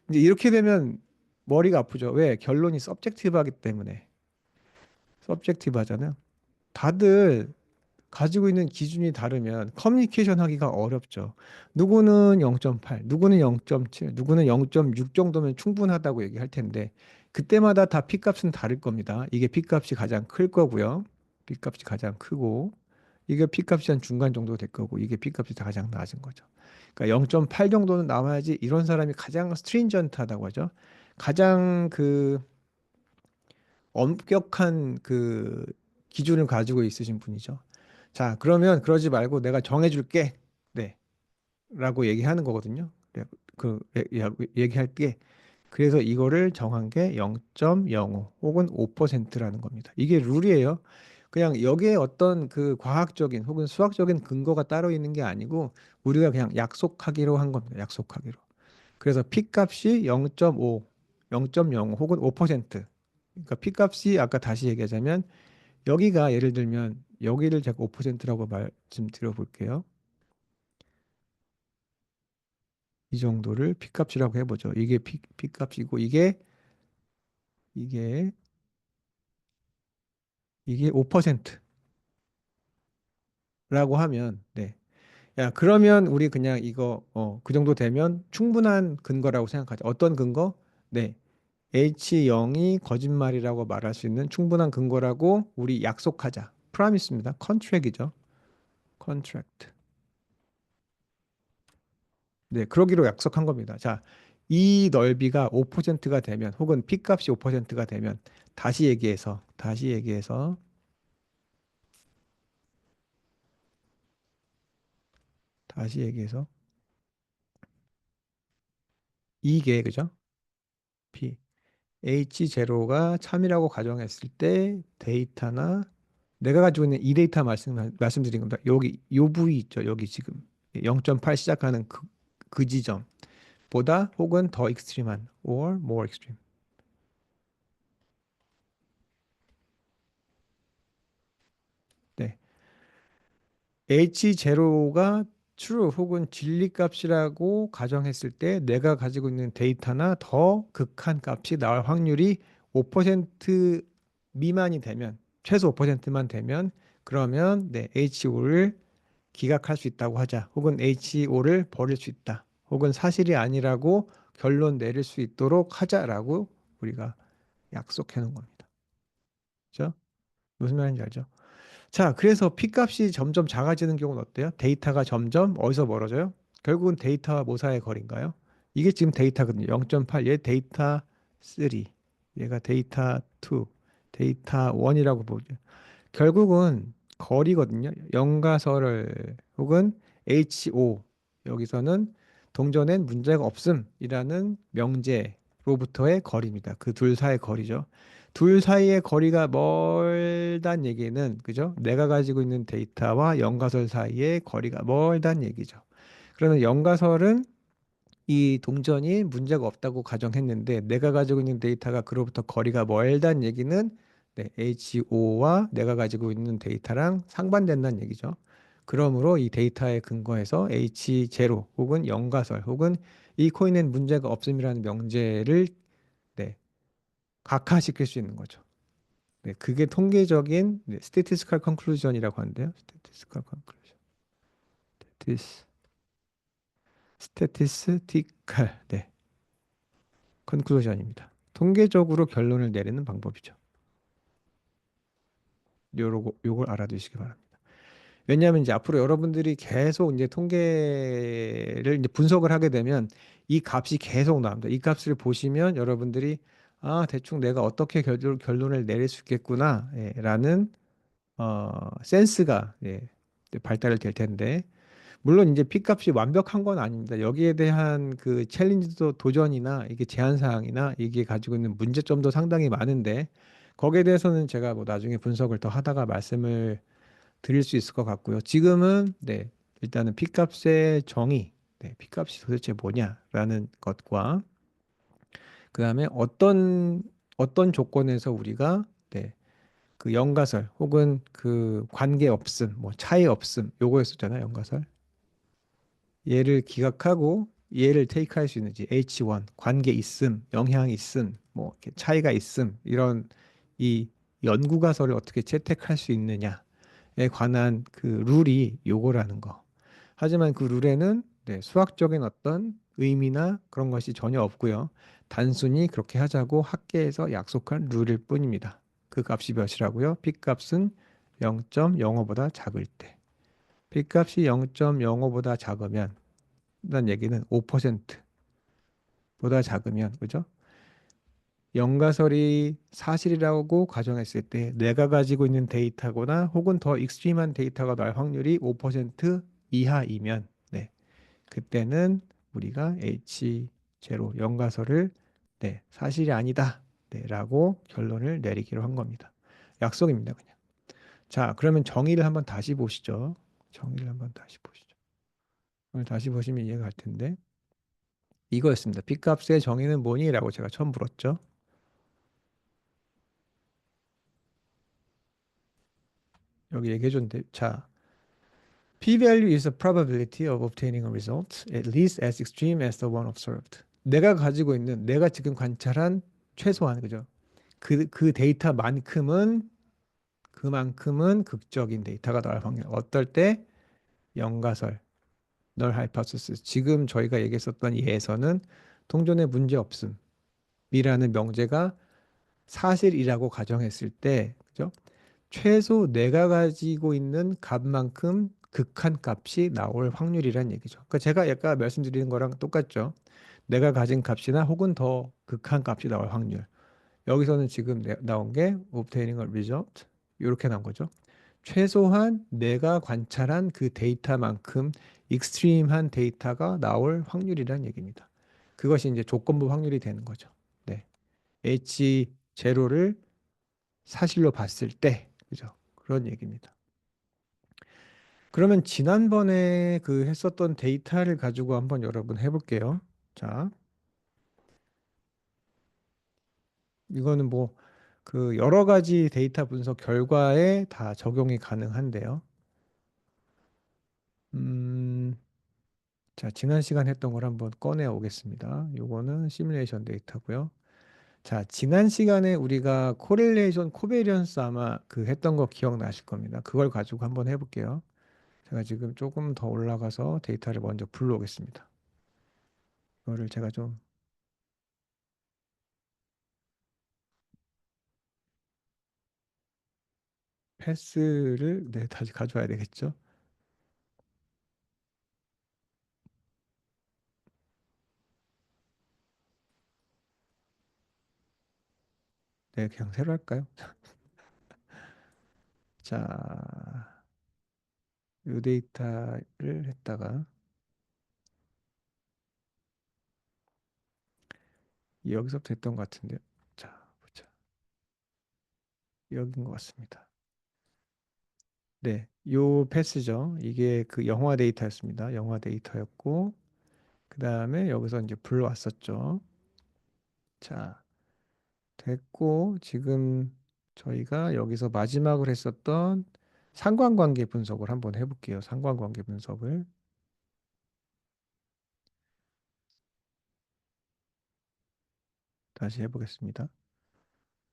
이제 이렇게 되면 머리가 아프죠. 왜? 결론이 서브젝티브하기 때문에. 서브젝티브하잖아요. 다들 가지고 있는 기준이 다르면 커뮤니케이션 하기가 어렵죠. 누구는 0.8, 누구는 0.7, 누구는 0.6 정도면 충분하다고 얘기할 텐데 그때마다 다 P값은 다를 겁니다. 이게 P값이 가장 클 거고요. P값이 가장 크고 이게 P값이 한 중간 정도 될 거고 이게 P값이 다 가장 낮은 거죠. 그러니까 0.8 정도는 나와야지 이런 사람이 가장 스트링전트하다고 하죠. 가장 그 엄격한 그 기준을 가지고 있으신 분이죠. 자, 그러면 그러지 말고 내가 정해줄게. 네. 라고 얘기하는 거거든요. 네, 얘기할 때 그래서 이거를 정한 게 0.05 혹은 5%라는 겁니다. 이게 룰이에요. 그냥 여기에 어떤 그 과학적인 혹은 수학적인 근거가 따로 있는 게 아니고 우리가 그냥 약속하기로 한 겁니다. 약속하기로. 그래서 P값이 0.5, 0.05 혹은 5%. 그러니까 P값이 아까 다시 얘기하자면 여기가 예를 들면 여기를 제가 5%라고 말씀드려 볼게요. 이 정도를 P값이라고 해보죠. 이게 P값이고 이게 이게 5%라고 하면 네. 야, 그러면 우리 그냥 이거 그 정도 되면 충분한 근거라고 생각하죠. 어떤 근거? 네. H0이 거짓말이라고 말할 수 있는 충분한 근거라고 우리 약속하자. 프라미스입니다. 컨트랙이죠. 컨트랙트. 네, 그러기로 약속한 겁니다. 자, 이 넓이가 5%가 되면 혹은 P값이 5%가 되면 다시 얘기해서 이게 그죠? P. H0가 참이라고 가정했을 때 데이터나 내가 가지고 있는 이 데이터 말씀드린 겁니다. 여기 요 부위 있죠. 여기 지금 0.8 시작하는 그 지점보다 혹은 더 익스트림한 or more extreme. 네. H0가 true 혹은 진리값이라고 가정했을 때 내가 가지고 있는 데이터나 더 극한 값이 나올 확률이 5% 미만이 되면 최소 5%만 되면 그러면 네, H5를 기각할 수 있다고 하자. 혹은 H5를 버릴 수 있다. 혹은 사실이 아니라고 결론 내릴 수 있도록 하자라고 우리가 약속해 놓은 겁니다. 그렇죠? 무슨 말인지 알죠? 자, 그래서 P값이 점점 작아지는 경우는 어때요? 데이터가 점점 어디서 멀어져요? 결국은 데이터와 모사의 거리인가요? 이게 지금 데이터거든요. 0.8, 얘 데이터 3, 얘가 데이터 2, 데이터 1이라고 보죠. 결국은 거리거든요. 영가설을 혹은 HO 여기서는 동전엔 문제가 없음이라는 명제로부터의 거리입니다. 그 둘 사이의 거리죠. 둘 사이의 거리가 멀다는 얘기는 그죠? 내가 가지고 있는 데이터와 영가설 사이의 거리가 멀다는 얘기죠. 그러면 영가설은 이 동전이 문제가 없다고 가정했는데 내가 가지고 있는 데이터가 그로부터 거리가 멀다는 얘기는 네, HO와 내가 가지고 있는 데이터랑 상반된다는 얘기죠. 그러므로 이 데이터에 근거해서 H0 혹은 영가설 혹은 이 코인엔 문제가 없음이라는 명제를 네, 각하시킬 수 있는 거죠. 네, 그게 통계적인 네, statistical conclusion이라고 하는데요. statistical conclusion. statistical. 네. 컨클루전입니다. 통계적으로 결론을 내리는 방법이죠. 요걸 알아두시기 바랍니다. 왜냐하면 이제 앞으로 여러분들이 계속 이제 통계를 이제 분석을 하게 되면 이 값이 계속 나옵니다. 이 값을 보시면 여러분들이 아, 대충 내가 어떻게 결론을 내릴 수 있겠구나, 예, 라는 센스가 예, 발달을 될 텐데 물론 이제 P값이 완벽한 건 아닙니다. 여기에 대한 그 챌린지도 도전이나 이게 제한 사항이나 이게 가지고 있는 문제점도 상당히 많은데 거기에 대해서는 제가 뭐 나중에 분석을 더 하다가 말씀을 드릴 수 있을 것 같고요. 지금은 네, 일단은 P값의 정의, 네, P값이 도대체 뭐냐라는 것과 그다음에 어떤 조건에서 우리가 네, 그 연가설 혹은 그 관계 없음, 뭐 차이 없음 요거였었잖아요, 연가설. 얘를 기각하고 얘를 테이크할 수 있는지 H1 관계 있음, 영향 있음, 뭐 이렇게 차이가 있음 이런 이 연구가설을 어떻게 채택할 수 있느냐에 관한 그 룰이 요거라는 거. 하지만 그 룰에는 네, 수학적인 어떤 의미나 그런 것이 전혀 없고요. 단순히 그렇게 하자고 학계에서 약속한 룰일 뿐입니다. 그 값이 몇이라고요? P값은 0.05보다 작을 때. P값이 0.05보다 작으면 난 얘기는 5%보다 작으면 그죠? 연가설이 사실이라고 가정했을 때 내가 가지고 있는 데이터거나 혹은 더 익스트림한 데이터가 나올 확률이 5% 이하이면 네. 그때는 우리가 H0 연가설을 네, 사실이 아니다. 네, 라고 결론을 내리기로 한 겁니다. 약속입니다, 그냥. 자, 그러면 정의를 한번 다시 보시죠. 정의를 한번 다시 보시죠. 오늘 다시 보시면 이해가 갈 텐데. 이거였습니다. B값의 정의는 뭐니? 라고 제가 처음 물었죠. 여기 얘기해 줬는데 자, P-value is the probability of obtaining a result at least as extreme as the one observed. 내가 가지고 있는 내가 지금 관찰한 최소한 그죠? 그 데이터만큼은 그만큼은 극적인 데이터가 나올 확률. 어떨 때 연가설, 널 하이퍼시스. 지금 저희가 얘기했었던 예에서는 통전에 문제 없음이라는 명제가 사실이라고 가정했을 때 그죠? 최소 내가 가지고 있는 값만큼 극한 값이 나올 확률이란 얘기죠. 그러니까 제가 아까 말씀드리는 거랑 똑같죠. 내가 가진 값이나 혹은 더 극한 값이 나올 확률. 여기서는 지금 나온 게 obtaining a result 이렇게 나온 거죠. 최소한 내가 관찰한 그 데이터만큼 익스트림한 데이터가 나올 확률이란 얘기입니다. 그것이 이제 조건부 확률이 되는 거죠. 네. H 제로를 사실로 봤을 때, 그죠? 그런 얘기입니다. 그러면 지난번에 그 했었던 데이터를 가지고 한번 여러분 해볼게요. 자, 이거는 뭐 그 여러 가지 데이터 분석 결과에 다 적용이 가능한데요. 음, 자, 지난 시간 했던 걸 한번 꺼내 오겠습니다. 요거는 시뮬레이션 데이터고요. 자, 지난 시간에 우리가 코렐레이션 코베리언스 아마 그 했던 거 기억나실 겁니다. 그걸 가지고 한번 해볼게요. 제가 지금 조금 더 올라가서 데이터를 먼저 불러오겠습니다. 이거를 제가 좀 패스를 네, 다시 가져와야 되겠죠? 네, 그냥 새로 할까요? 자, 이 데이터를 했다가 여기서부터 했던 것 같은데요. 자, 보자. 여기인 것 같습니다. 네, 요 패스죠. 이게 그 영화 데이터였습니다. 영화 데이터였고, 그 다음에 여기서 이제 불러왔었죠. 자, 됐고, 지금 저희가 여기서 마지막으로 했었던 상관관계 분석을 한번 해볼게요. 상관관계 분석을 다시 해보겠습니다.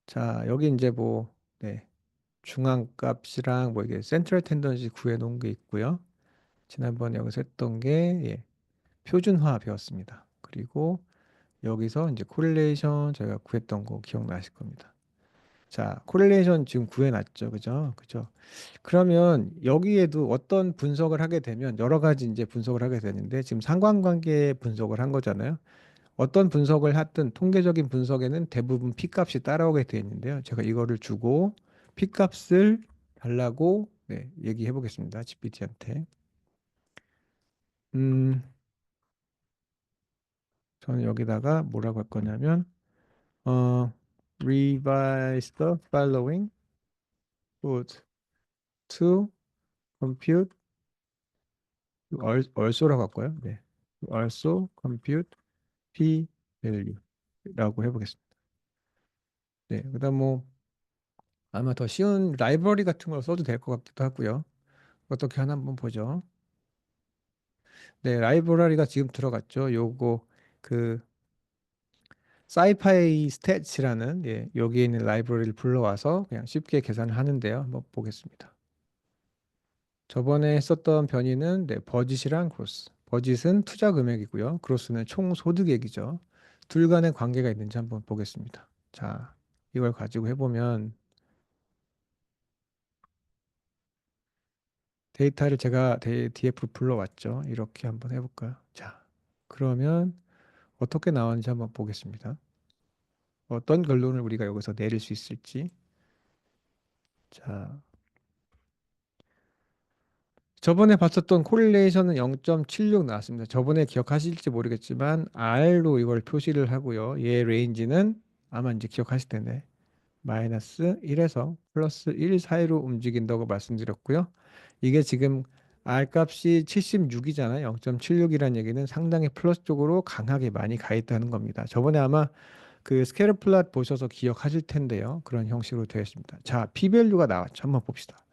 자, 여기 이제 뭐, 네, 중앙값이랑 뭐 이게 센트럴 텐던시 구해놓은 게 있고요. 지난번에 여기서 했던 게 예, 표준화 배웠습니다. 그리고 여기서 이제 코릴레이션 저희가 구했던 거 기억나실 겁니다. 자, 코릴레이션 지금 구해놨죠. 그죠? 그죠? 그러면 여기에도 어떤 분석을 하게 되면 여러 가지 이제 분석을 하게 되는데 지금 상관관계 분석을 한 거잖아요. 어떤 분석을 하든 통계적인 분석에는 대부분 P값이 따라오게 되어 있는데요. 제가 이거를 주고 P값을 달라고 네, 얘기해 보겠습니다. GPT한테. 음, 저는 여기다가 뭐라고 할 거냐면 어, revise the following code to compute also라고 할까요? 네. also compute p value라고 해보겠습니다. 네. 그다음 뭐 아마 더 쉬운 라이브러리 같은 걸 써도 될 것 같기도 하고요. 어떻게 하나 한번 보죠. 네, 라이브러리가 지금 들어갔죠. 요거 그 사이파이 스탯이라는 예, 여기에 있는 라이브러리를 불러와서 그냥 쉽게 계산을 하는데요. 한번 보겠습니다. 저번에 했었던 변이는 네, 버짓이랑 그로스. 버짓은 투자 금액이고요. 그로스는 총 소득액이죠. 둘 간의 관계가 있는지 한번 보겠습니다. 자, 이걸 가지고 해보면 데이터를 제가 DF 불러왔죠. 이렇게 한번 해볼까요? 자, 그러면 어떻게 나오는지 한번 보겠습니다. 어떤 결론을 우리가 여기서 내릴 수 있을지. 자, 저번에 봤었던 코릴레이션은 0.76 나왔습니다. 저번에 기억하실지 모르겠지만 R로 이걸 표시를 하고요. 얘 레인지는 아마 이제 기억하실 텐데 마이너스 1에서 플러스 1 사이로 움직인다고 말씀드렸고요. 이게 지금 R 값이 76이잖아요. 0.76이라는 얘기는 상당히 플러스 쪽으로 강하게 많이 가 있다는 겁니다. 저번에 아마 그 스케일러 플랫 보셔서 기억하실 텐데요. 그런 형식으로 되어 있습니다. 자, P-밸류가 나왔죠. 한번 봅시다.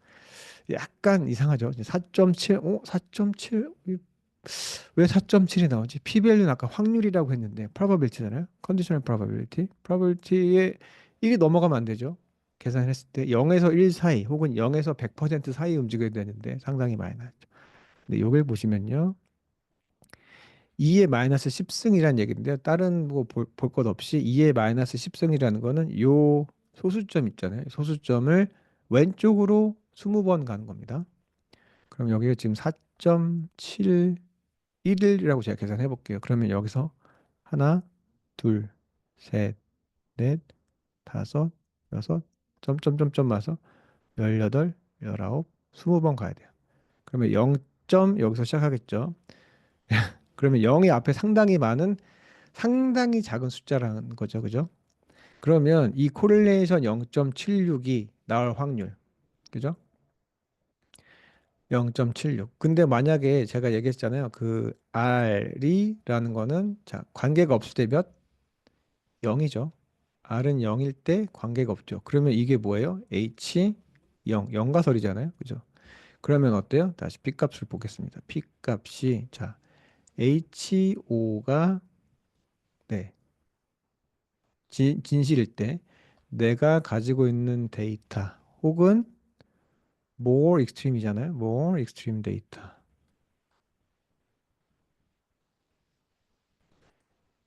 약간 이상하죠. 4.7, 4.7, 왜 4.7이 나오지? P-밸류는 아까 확률이라고 했는데 probability잖아요. conditional probability. probability에 1이 넘어가면 안 되죠. 계산했을 때 0에서 1 사이 혹은 0에서 100% 사이 움직여야 되는데 상당히 많이 나왔죠. 근데 이걸 보시면요. 2의 마이너스 10승이라는 얘기인데요. 다른 뭐 볼 것 없이 2의 마이너스 10승이라는 거는 요 소수점 있잖아요. 소수점을 왼쪽으로 20번 가는 겁니다. 그럼 여기가 지금 4.711이라고 제가 계산해 볼게요. 그러면 여기서 하나, 둘, 셋, 넷, 다섯, 여섯, 점점점점 와서 18, 19, 20번 가야 돼요. 그러면 0점 여기서 시작하겠죠. 그러면 0이 앞에 상당히 많은 상당히 작은 숫자라는 거죠. 그죠? 그러면 이 코릴레이션 0.76이 나올 확률. 그죠? 0.76. 근데 만약에 제가 얘기했잖아요. 그 R이라는 거는 자, 관계가 없을 때 몇? 0이죠. R은 0일 때 관계가 없죠. 그러면 이게 뭐예요? H 0, 영가설이잖아요. 그죠? 그러면 어때요? 다시 P 값을 보겠습니다. P 값이 자, HO가 네, 진실일 때 내가 가지고 있는 데이터 혹은 more extreme이잖아요. more extreme 데이터.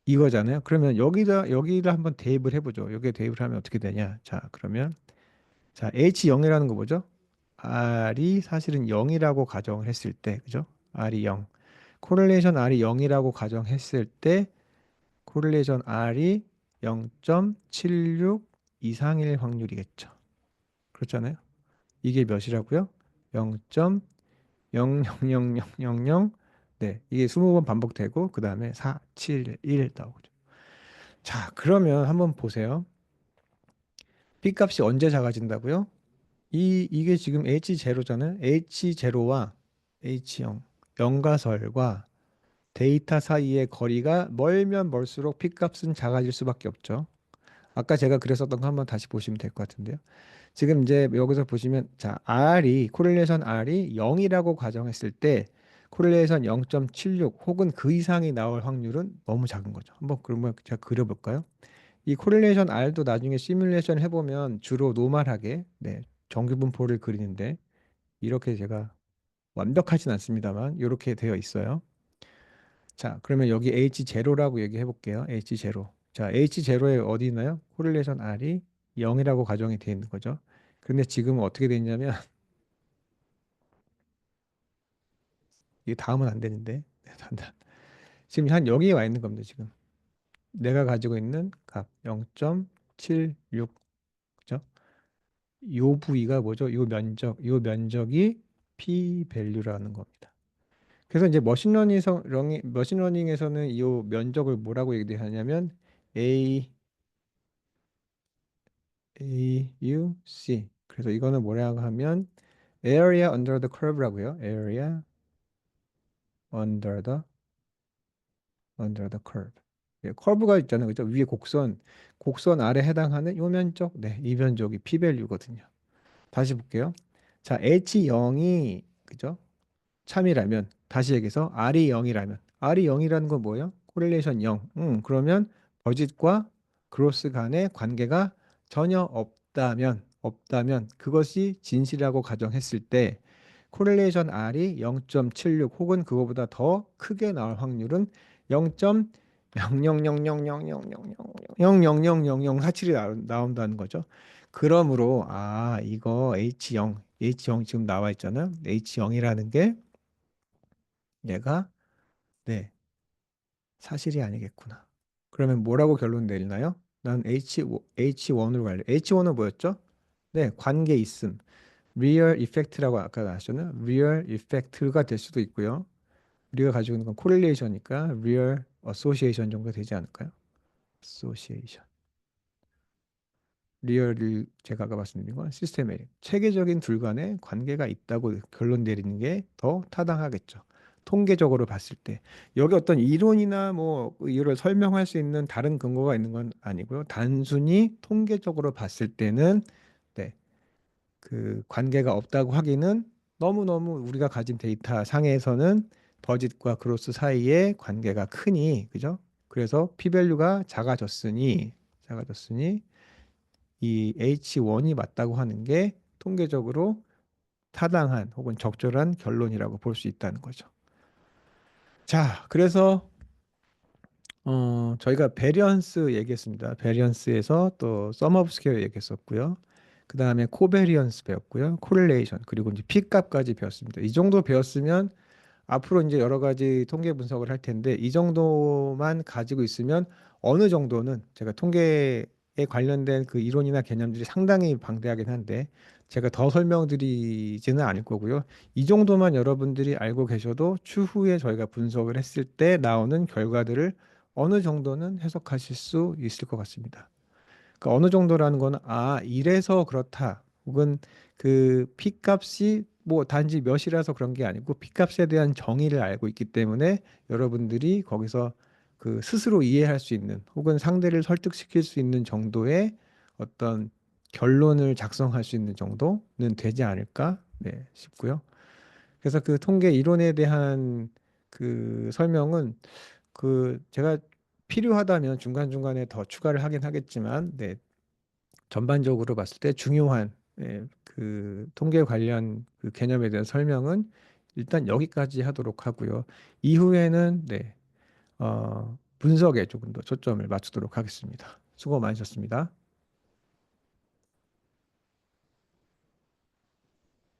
이거잖아요. 그러면 여기다 한번 대입을 해보죠. 여기에 대입을 하면 어떻게 되냐? 자, 그러면 자 H0이라는 거 뭐죠? R이 사실은 0이라고 가정을 했을 때, 그죠? R이 0. 코릴레이션 R이 0이라고 가정했을 때 코릴레이션 R이 0.76 이상일 확률이겠죠. 그렇잖아요. 이게 몇이라고요? 0.000000. 네, 이게 20번 반복되고 그 다음에 4, 7, 1 나오죠. 자, 그러면 한번 보세요. B 값이 언제 작아진다고요? 이게 지금 H0잖아요. H0와 H0, 영가설과 데이터 사이의 거리가 멀면 멀수록 P 값은 작아질 수밖에 없죠. 아까 제가 그랬었던 거 한번 다시 보시면 될 것 같은데요. 지금 이제 여기서 보시면 자, 코릴레이션 R이 0이라고 가정했을 때 코릴레이션 0.76 혹은 그 이상이 나올 확률은 너무 작은 거죠. 한번 그러면 제가 그려볼까요? 이 코릴레이션 R도 나중에 시뮬레이션 해보면 주로 노멀하게 네, 정규분포를 그리는데 이렇게 제가 완벽하진 않습니다만 이렇게 되어 있어요. 자, 그러면 여기 H0라고 얘기해 볼게요. H0. 자, H0에 어디 있나요? 코릴레이션 R이 0이라고 가정이 되어 있는 거죠. 근데 지금은 어떻게 되냐면 이게 다음은 안 되는데 지금 한 여기에 와 있는 겁니다. 지금 내가 가지고 있는 값 0.76 그죠? 요 부위가 뭐죠? 요 면적이 p 밸류라는 겁니다. 그래서 이제 머신러닝에서는 이 면적을 뭐라고 얘기하냐면 A AUC. 그래서 이거는 뭐라고 하면 area under the curve라고요. area under the curve. 예, 커브가 있잖아요. 그죠? 위에 곡선 아래 해당하는 요 면적. 네, 이 면적이 p 밸류거든요. 다시 볼게요. 자, H0이 그죠? 참이라면 다시 얘기해서 R이 0이라면 R이 0이라는 건 뭐예요? 코릴레이션 0. 그러면 버짓과 그로스 간의 관계가 전혀 없다면 그것이 진실이라고 가정했을 때 코릴레이션 R이 0.76 혹은 그거보다 더 크게 나올 확률은 0.0000000000047이 나온다는 거죠. 그러므로 이거 H0 지금 나와 있잖아요. H0이라는 게 얘가 네 사실이 아니겠구나. 그러면 뭐라고 결론 내리나요? 난 H1으로 갈래. H1은 뭐였죠? 네, 관계 있음. real effect라고 아까 나왔잖아요. real effect가 될 수도 있고요. 우리가 가지고 있는 건 correlation이니까 real association 정도 되지 않을까요? association. 리얼을 제가 아까 말씀드린 건 시스템에 체계적인 둘 간의 관계가 있다고 결론 내리는 게 더 타당하겠죠. 통계적으로 봤을 때 여기 어떤 이론이나 뭐 이를 설명할 수 있는 다른 근거가 있는 건 아니고요. 단순히 통계적으로 봤을 때는 네, 그 관계가 없다고 하기는 너무너무 우리가 가진 데이터 상에서는 버짓과 그로스 사이의 관계가 크니 그죠? 그래서 p-밸류가 작아졌으니 이 H1이 맞다고 하는 게 통계적으로 타당한 혹은 적절한 결론이라고 볼 수 있다는 거죠. 자, 그래서 저희가 베리언스 얘기했습니다. 베리언스에서 또 썸업 스퀘어 얘기했었고요. 그 다음에 코베리언스 배웠고요. 코릴레이션 그리고 이제 P값까지 배웠습니다. 이 정도 배웠으면 앞으로 이제 여러 가지 통계 분석을 할 텐데 이 정도만 가지고 있으면 어느 정도는 제가 통계에 관련된 그 이론이나 개념들이 상당히 방대하긴 한데 제가 더 설명드리지는 않을 거고요. 이 정도만 여러분들이 알고 계셔도 추후에 저희가 분석을 했을 때 나오는 결과들을 어느 정도는 해석하실 수 있을 것 같습니다. 그러니까 어느 정도라는 거는 이래서 그렇다. 혹은 그 P값이 뭐 단지 몇이라서 그런 게 아니고 P값에 대한 정의를 알고 있기 때문에 여러분들이 거기서 그 스스로 이해할 수 있는 혹은 상대를 설득시킬 수 있는 정도의 어떤 결론을 작성할 수 있는 정도는 되지 않을까? 네, 싶고요. 그래서 그 통계 이론에 대한 그 설명은 그 제가 필요하다면 중간중간에 더 추가를 하긴 하겠지만, 네, 전반적으로 봤을 때 중요한 그 통계 관련 그 개념에 대한 설명은 일단 여기까지 하도록 하고요. 이후에는 분석에 조금 더 초점을 맞추도록 하겠습니다. 수고 많으셨습니다.